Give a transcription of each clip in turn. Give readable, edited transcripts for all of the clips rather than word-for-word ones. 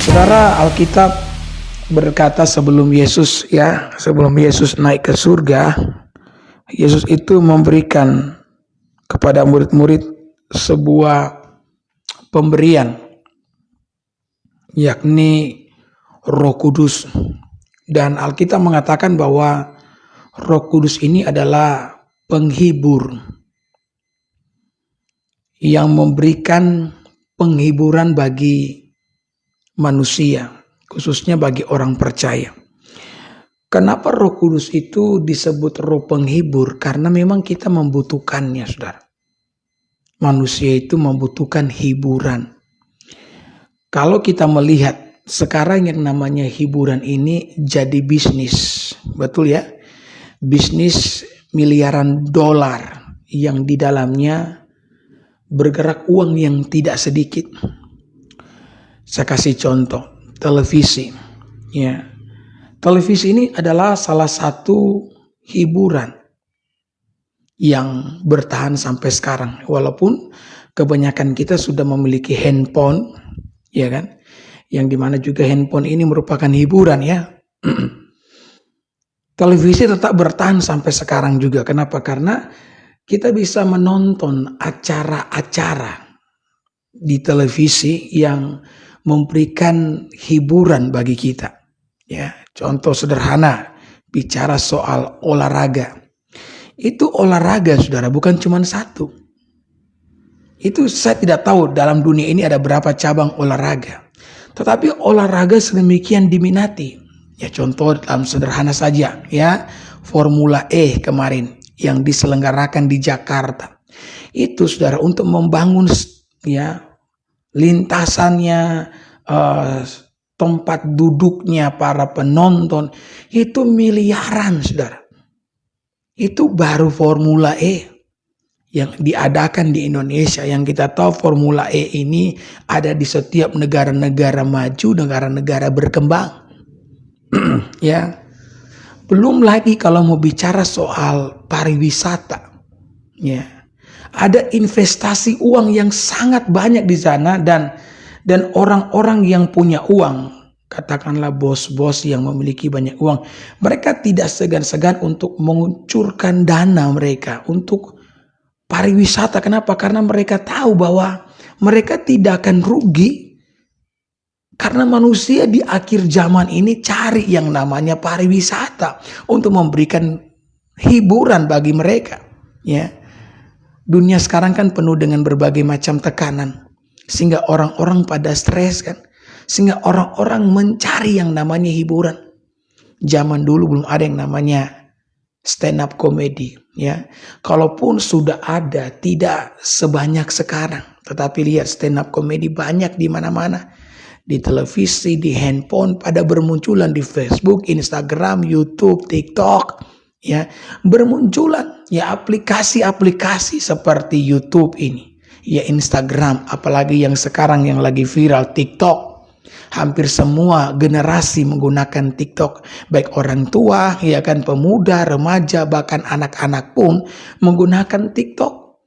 Saudara, Alkitab berkata sebelum Yesus naik ke surga, Yesus itu memberikan kepada murid-murid sebuah pemberian, yakni Roh Kudus. Dan Alkitab mengatakan bahwa Roh Kudus ini adalah penghibur yang memberikan penghiburan bagi manusia, khususnya bagi orang percaya. Kenapa Roh Kudus itu disebut roh penghibur? Karena memang kita membutuhkannya, saudara. Manusia itu membutuhkan hiburan. Kalau kita melihat sekarang yang namanya hiburan ini jadi bisnis, betul ya? Bisnis miliaran dolar yang di dalamnya bergerak uang yang tidak sedikit. Saya kasih contoh, televisi. Ya. Televisi ini adalah salah satu hiburan yang bertahan sampai sekarang. Walaupun kebanyakan kita sudah memiliki handphone, ya kan? Yang dimana juga handphone ini merupakan hiburan ya. Televisi tetap bertahan sampai sekarang juga. Kenapa? Karena kita bisa menonton acara-acara di televisi yang memberikan hiburan bagi kita. Ya, contoh sederhana, bicara soal olahraga. Itu olahraga, saudara, bukan cuma satu. Itu saya tidak tahu dalam dunia ini ada berapa cabang olahraga. Tetapi olahraga sedemikian diminati. Ya, contoh dalam sederhana saja, ya, Formula E kemarin yang diselenggarakan di Jakarta. Itu, saudara, untuk membangun ya lintasannya, tempat duduknya para penonton itu miliaran, saudara. Itu baru Formula E yang diadakan di Indonesia. Yang kita tahu Formula E ini ada di setiap negara-negara maju, negara-negara berkembang. Ya. Belum lagi kalau mau bicara soal pariwisata. Ya. Ada investasi uang yang sangat banyak di sana dan orang-orang yang punya uang, katakanlah bos-bos yang memiliki banyak uang, mereka tidak segan-segan untuk mengucurkan dana mereka untuk pariwisata. Kenapa? Karena mereka tahu bahwa mereka tidak akan rugi. Karena manusia di akhir zaman ini cari yang namanya pariwisata untuk memberikan hiburan bagi mereka. Ya. Dunia sekarang kan penuh dengan berbagai macam tekanan. Sehingga orang-orang pada stres kan. Sehingga orang-orang mencari yang namanya hiburan. Zaman dulu belum ada yang namanya stand up comedy. Ya. Kalaupun sudah ada, tidak sebanyak sekarang. Tetapi lihat stand up comedy banyak di mana-mana. Di televisi, di handphone, pada bermunculan di Facebook, Instagram, YouTube, TikTok. Ya, bermunculan ya aplikasi-aplikasi seperti YouTube ini, ya Instagram, apalagi yang sekarang yang lagi viral TikTok. Hampir semua generasi menggunakan TikTok, baik orang tua, ya kan, pemuda, remaja, bahkan anak-anak pun menggunakan TikTok.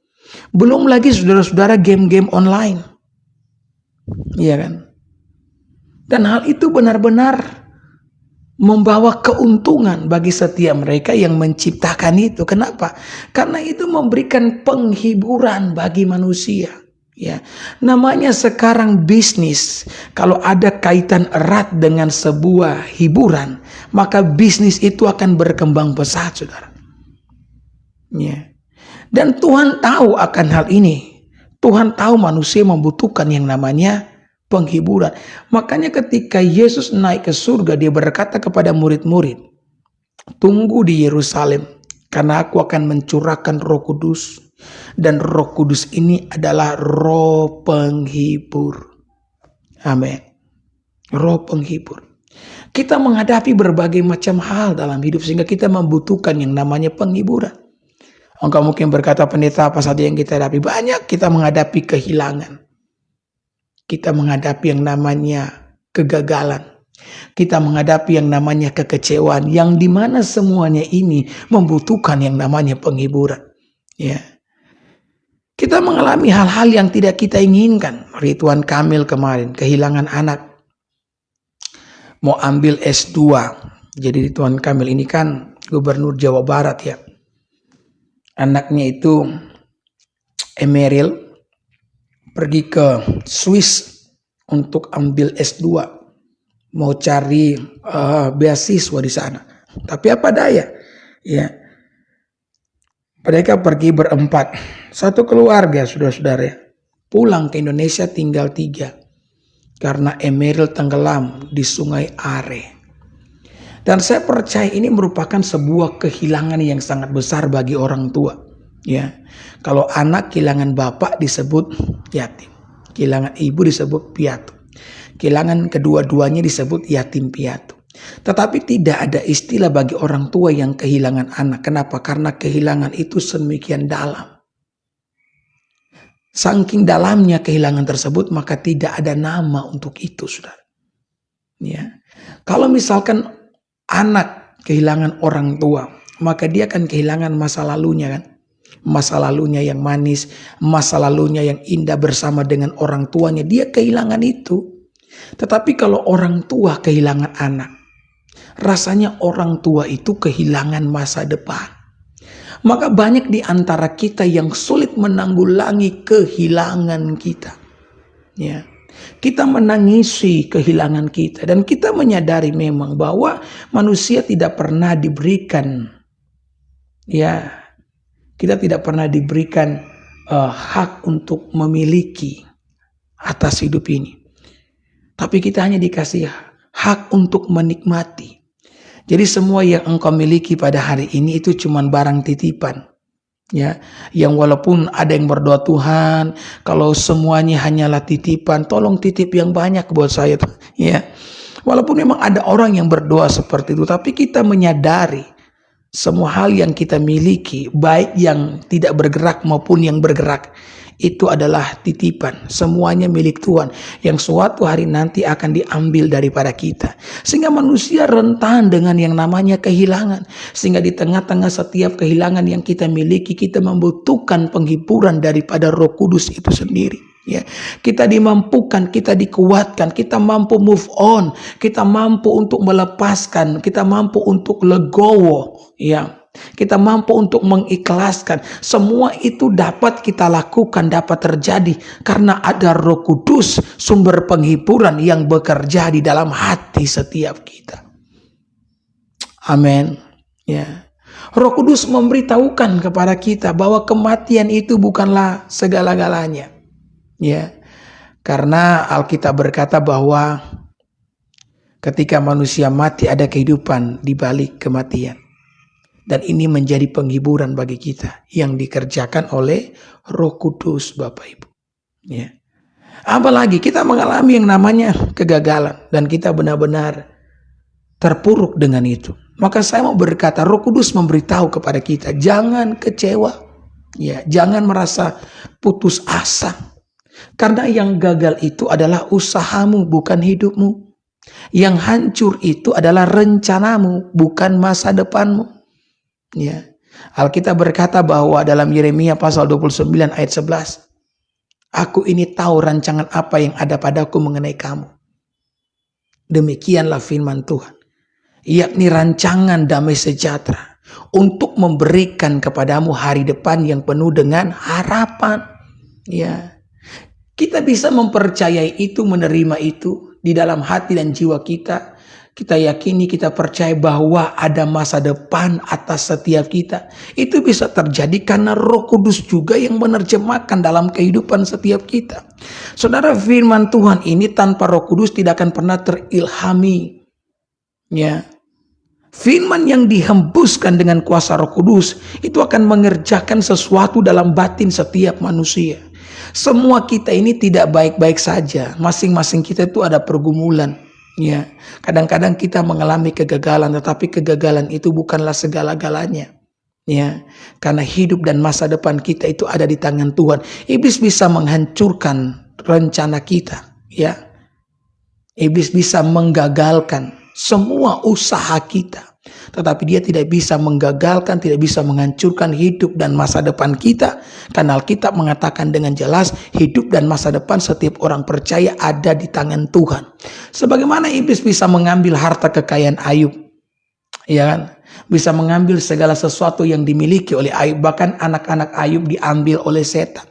Belum lagi saudara-saudara game-game online. Iya kan? Dan hal itu benar-benar membawa keuntungan bagi setiap mereka yang menciptakan itu. Kenapa? Karena itu memberikan penghiburan bagi manusia. Ya, namanya sekarang bisnis. Kalau ada kaitan erat dengan sebuah hiburan, maka bisnis itu akan berkembang pesat, saudara. Ya. Dan Tuhan tahu akan hal ini. Tuhan tahu manusia membutuhkan yang namanya penghiburan. Makanya ketika Yesus naik ke surga, dia berkata kepada murid-murid, tunggu di Yerusalem, karena aku akan mencurahkan Roh Kudus. Dan Roh Kudus ini adalah roh penghibur. Amin. Roh penghibur. Kita menghadapi berbagai macam hal dalam hidup, sehingga kita membutuhkan yang namanya penghiburan. Engkau mungkin berkata, pendeta, apa saja yang kita hadapi? Banyak. Kita menghadapi kehilangan. Kita menghadapi yang namanya kegagalan. Kita menghadapi yang namanya kekecewaan. Yang dimana semuanya ini membutuhkan yang namanya penghiburan. Ya. Kita mengalami hal-hal yang tidak kita inginkan. Ridwan Kamil kemarin kehilangan anak, mau ambil S2. Jadi Ridwan Kamil ini kan gubernur Jawa Barat ya. Anaknya itu Emeril pergi ke Swiss untuk ambil S2, mau cari beasiswa di sana. Tapi apa daya, ya mereka pergi berempat, satu keluarga saudara-saudara ya. Pulang ke Indonesia tinggal 3 karena Emeril tenggelam di Sungai Are. Dan saya percaya ini merupakan sebuah kehilangan yang sangat besar bagi orang tua. Ya, kalau anak kehilangan bapak disebut yatim, kehilangan ibu disebut piatu, kehilangan kedua-duanya disebut yatim piatu. Tetapi tidak ada istilah bagi orang tua yang kehilangan anak. Kenapa? Karena kehilangan itu sedemikian dalam. Saking dalamnya kehilangan tersebut, maka tidak ada nama untuk itu, saudara. Ya, kalau misalkan anak kehilangan orang tua, maka dia akan kehilangan masa lalunya kan. Masa lalunya yang manis, masa lalunya yang indah bersama dengan orang tuanya, dia kehilangan itu. Tetapi kalau orang tua kehilangan anak, rasanya orang tua itu kehilangan masa depan. Maka banyak di antara kita yang sulit menanggulangi kehilangan kita. Ya. Kita menangisi kehilangan kita dan kita menyadari memang bahwa manusia tidak pernah diberikan, ya, kita tidak pernah diberikan hak untuk memiliki atas hidup ini. Tapi kita hanya dikasih hak untuk menikmati. Jadi semua yang engkau miliki pada hari ini itu cuma barang titipan. Ya, yang walaupun ada yang berdoa, Tuhan, kalau semuanya hanyalah titipan, tolong titip yang banyak buat saya. Ya, walaupun memang ada orang yang berdoa seperti itu, tapi kita menyadari semua hal yang kita miliki, baik yang tidak bergerak maupun yang bergerak, itu adalah titipan. Semuanya milik Tuhan yang suatu hari nanti akan diambil daripada kita. Sehingga manusia rentan dengan yang namanya kehilangan. Sehingga di tengah-tengah setiap kehilangan yang kita miliki, kita membutuhkan penghiburan daripada Roh Kudus itu sendiri. Ya, kita dimampukan, kita dikuatkan, kita mampu move on, kita mampu untuk melepaskan, kita mampu untuk legowo, ya. Kita mampu untuk mengikhlaskan. Semua itu dapat kita lakukan, dapat terjadi karena ada Roh Kudus, sumber penghiburan yang bekerja di dalam hati setiap kita. Amin. Ya. Roh Kudus memberitahukan kepada kita bahwa kematian itu bukanlah segala-galanya. Ya. Karena Alkitab berkata bahwa ketika manusia mati ada kehidupan di balik kematian. Dan ini menjadi penghiburan bagi kita yang dikerjakan oleh Roh Kudus, Bapak Ibu. Ya. Apalagi kita mengalami yang namanya kegagalan dan kita benar-benar terpuruk dengan itu. Maka saya mau berkata, Roh Kudus memberitahu kepada kita, jangan kecewa. Ya, jangan merasa putus asa. Karena yang gagal itu adalah usahamu, bukan hidupmu. Yang hancur itu adalah rencanamu, bukan masa depanmu. Ya, Alkitab berkata bahwa dalam Yeremia pasal 29 ayat 11, aku ini tahu rancangan apa yang ada padaku mengenai kamu. Demikianlah firman Tuhan, yakni rancangan damai sejahtera untuk memberikan kepadamu hari depan yang penuh dengan harapan. Ya, kita bisa mempercayai itu, menerima itu di dalam hati dan jiwa kita. Kita yakini, kita percaya bahwa ada masa depan atas setiap kita. Itu bisa terjadi karena Roh Kudus juga yang menerjemahkan dalam kehidupan setiap kita. Saudara, firman Tuhan ini tanpa Roh Kudus tidak akan pernah terilhami. Ya. Firman yang dihembuskan dengan kuasa Roh Kudus itu akan mengerjakan sesuatu dalam batin setiap manusia. Semua kita ini tidak baik-baik saja. Masing-masing kita itu ada pergumulan. Ya, kadang-kadang kita mengalami kegagalan, tetapi kegagalan itu bukanlah segala-galanya. Ya, karena hidup dan masa depan kita itu ada di tangan Tuhan. Iblis bisa menghancurkan rencana kita, ya. Iblis bisa menggagalkan semua usaha kita. Tetapi dia tidak bisa menggagalkan, tidak bisa menghancurkan hidup dan masa depan kita. Karena Alkitab mengatakan dengan jelas, hidup dan masa depan setiap orang percaya ada di tangan Tuhan. Sebagaimana iblis bisa mengambil harta kekayaan Ayub, ya kan? Bisa mengambil segala sesuatu yang dimiliki oleh Ayub, bahkan anak-anak Ayub diambil oleh setan.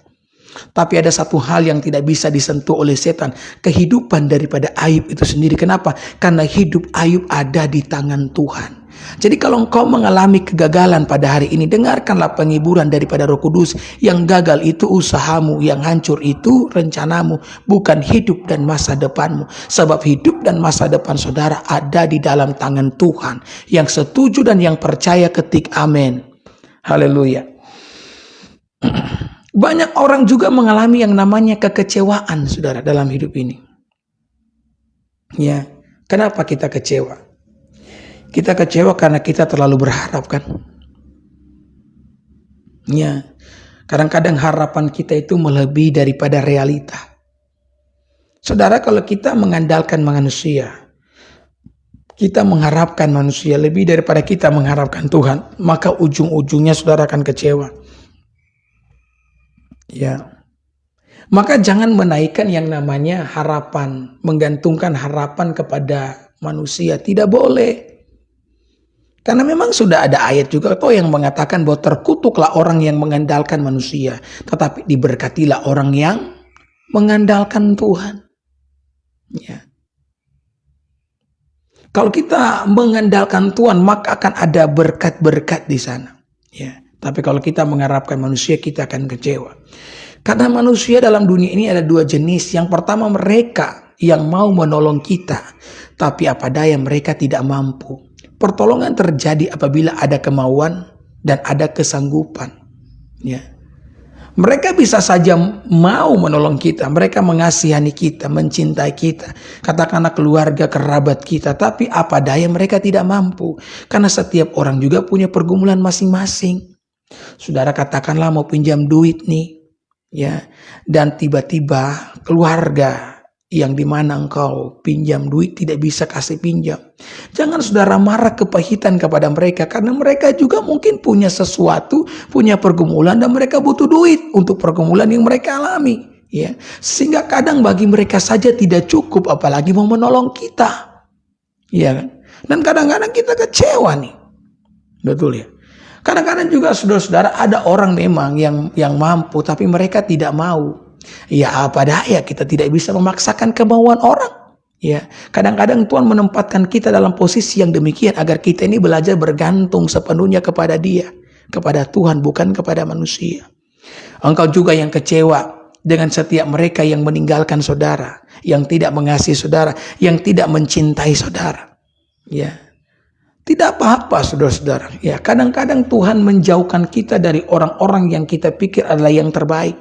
Tapi ada satu hal yang tidak bisa disentuh oleh setan, kehidupan daripada Ayub itu sendiri. Kenapa? Karena hidup Ayub ada di tangan Tuhan. Jadi kalau engkau mengalami kegagalan pada hari ini, dengarkanlah penghiburan daripada Roh Kudus. Yang gagal itu usahamu, yang hancur itu rencanamu, bukan hidup dan masa depanmu. Sebab hidup dan masa depan saudara ada di dalam tangan Tuhan. Yang setuju dan yang percaya ketik amin. Haleluya. Banyak orang juga mengalami yang namanya kekecewaan, saudara, dalam hidup ini. Ya, kenapa kita kecewa? Kita kecewa karena kita terlalu berharap, kan? Ya, kadang-kadang harapan kita itu melebihi daripada realita. Saudara, kalau kita mengandalkan manusia, kita mengharapkan manusia lebih daripada kita mengharapkan Tuhan, maka ujung-ujungnya saudara akan kecewa. Ya, maka jangan menaikkan yang namanya harapan, menggantungkan harapan kepada manusia, tidak boleh. Karena memang sudah ada ayat juga toh yang mengatakan bahwa terkutuklah orang yang mengandalkan manusia, tetapi diberkatilah orang yang mengandalkan Tuhan. Ya. Kalau kita mengandalkan Tuhan, maka akan ada berkat-berkat di sana. Ya. Tapi kalau kita mengharapkan manusia, kita akan kecewa. Karena manusia dalam dunia ini ada dua jenis. Yang pertama, mereka yang mau menolong kita, tapi apa daya mereka tidak mampu. Pertolongan terjadi apabila ada kemauan dan ada kesanggupan. Ya. Mereka bisa saja mau menolong kita, mereka mengasihani kita, mencintai kita, katakanlah keluarga, kerabat kita, tapi apa daya mereka tidak mampu. Karena setiap orang juga punya pergumulan masing-masing. Saudara katakanlah mau pinjam duit nih, ya, dan tiba-tiba keluarga yang dimana engkau pinjam duit tidak bisa kasih pinjam. Jangan saudara marah kepahitan kepada mereka, karena mereka juga mungkin punya sesuatu, punya pergumulan, dan mereka butuh duit untuk pergumulan yang mereka alami. Ya, sehingga kadang bagi mereka saja tidak cukup, apalagi mau menolong kita. Ya kan? Dan kadang-kadang kita kecewa nih, betul ya. Kadang-kadang juga saudara-saudara ada orang memang yang mampu, tapi mereka tidak mau. Ya apa daya, kita tidak bisa memaksakan kemauan orang. Ya, kadang-kadang Tuhan menempatkan kita dalam posisi yang demikian agar kita ini belajar bergantung sepenuhnya kepada Dia, kepada Tuhan, bukan kepada manusia. Engkau juga yang kecewa dengan setiap mereka yang meninggalkan saudara, yang tidak mengasihi saudara, yang tidak mencintai saudara. Ya. Tidak apa-apa saudara-saudara. Ya, kadang-kadang Tuhan menjauhkan kita dari orang-orang yang kita pikir adalah yang terbaik.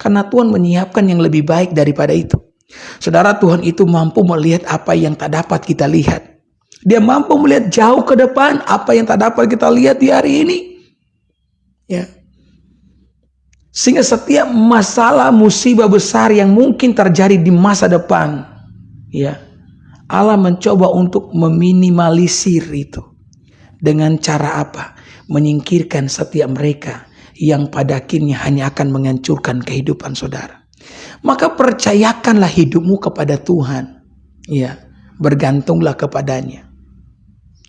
Karena Tuhan menyiapkan yang lebih baik daripada itu. Saudara, Tuhan itu mampu melihat apa yang tak dapat kita lihat. Dia mampu melihat jauh ke depan apa yang tak dapat kita lihat di hari ini. Ya. Sehingga setiap masalah, musibah besar yang mungkin terjadi di masa depan, ya, Allah mencoba untuk meminimalisir itu. Dengan cara apa? Menyingkirkan setiap mereka yang pada akhirnya hanya akan menghancurkan kehidupan saudara. Maka percayakanlah hidupmu kepada Tuhan. Ya, bergantunglah kepadanya.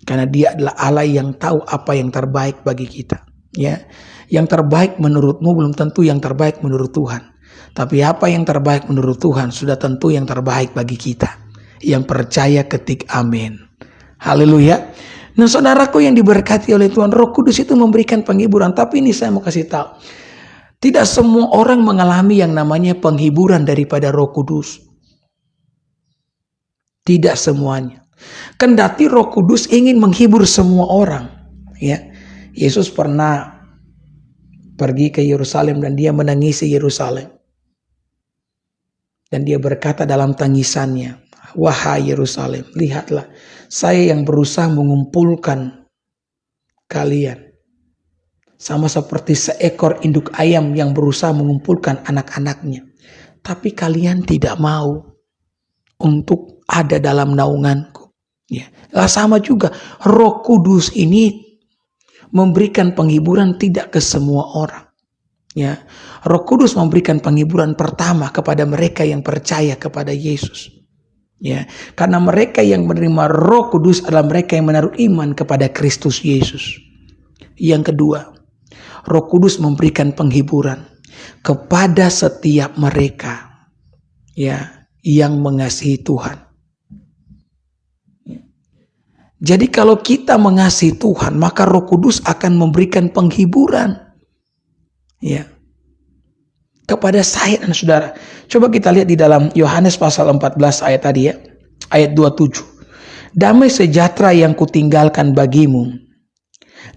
Karena Dia adalah Allah yang tahu apa yang terbaik bagi kita. Ya, yang terbaik menurutmu belum tentu yang terbaik menurut Tuhan. Tapi apa yang terbaik menurut Tuhan sudah tentu yang terbaik bagi kita. Yang percaya ketik amin. Haleluya. Nah saudaraku yang diberkati oleh Tuhan, Roh Kudus itu memberikan penghiburan. Tapi ini saya mau kasih tahu, tidak semua orang mengalami yang namanya penghiburan daripada Roh Kudus. Tidak semuanya. Kendati Roh Kudus ingin menghibur semua orang. Ya, Yesus pernah pergi ke Yerusalem dan Dia menangisi Yerusalem. Dan Dia berkata dalam tangisannya, "Wahai Yerusalem, lihatlah, saya yang berusaha mengumpulkan kalian. Sama seperti seekor induk ayam yang berusaha mengumpulkan anak-anaknya. Tapi kalian tidak mau untuk ada dalam naunganku. Ya, sama juga Roh Kudus ini memberikan penghiburan tidak ke semua orang. Ya, Roh Kudus memberikan penghiburan pertama kepada mereka yang percaya kepada Yesus. Ya, karena mereka yang menerima Roh Kudus adalah mereka yang menaruh iman kepada Kristus Yesus. Yang kedua, Roh Kudus memberikan penghiburan kepada setiap mereka ya yang mengasihi Tuhan. Jadi kalau kita mengasihi Tuhan, maka Roh Kudus akan memberikan penghiburan ya kepada saya dan saudara. Coba kita lihat di dalam Yohanes pasal 14 ayat tadi ya, ayat 27. Damai sejahtera yang kutinggalkan bagimu,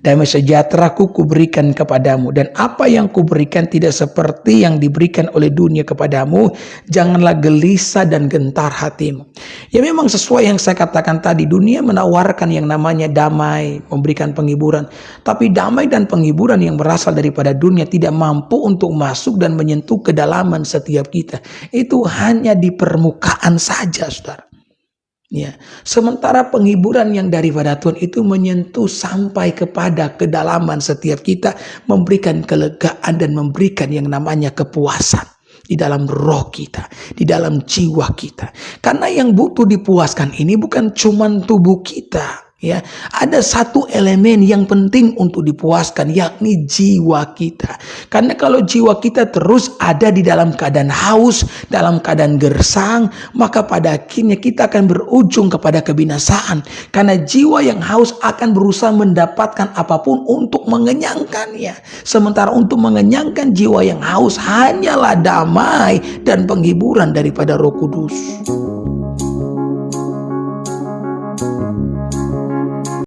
damai sejahtera kuberikan kepadamu, dan apa yang kuberikan tidak seperti yang diberikan oleh dunia kepadamu. Janganlah gelisah dan gentar hatimu. Ya, memang sesuai yang saya katakan tadi, dunia menawarkan yang namanya damai, memberikan penghiburan. Tapi damai dan penghiburan yang berasal daripada dunia tidak mampu untuk masuk dan menyentuh kedalaman setiap kita. Itu hanya di permukaan saja, saudara. Ya, sementara penghiburan yang daripada Tuhan itu menyentuh sampai kepada kedalaman setiap kita, memberikan kelegaan dan memberikan yang namanya kepuasan di dalam roh kita, di dalam jiwa kita. Karena yang butuh dipuaskan ini bukan cuma tubuh kita. Ya, ada satu elemen yang penting untuk dipuaskan, yakni jiwa kita. Karena kalau jiwa kita terus ada di dalam keadaan haus, dalam keadaan gersang, maka pada akhirnya kita akan berujung kepada kebinasaan. Karena jiwa yang haus akan berusaha mendapatkan apapun untuk mengenyangkannya. Sementara untuk mengenyangkan jiwa yang haus hanyalah damai dan penghiburan daripada Roh Kudus.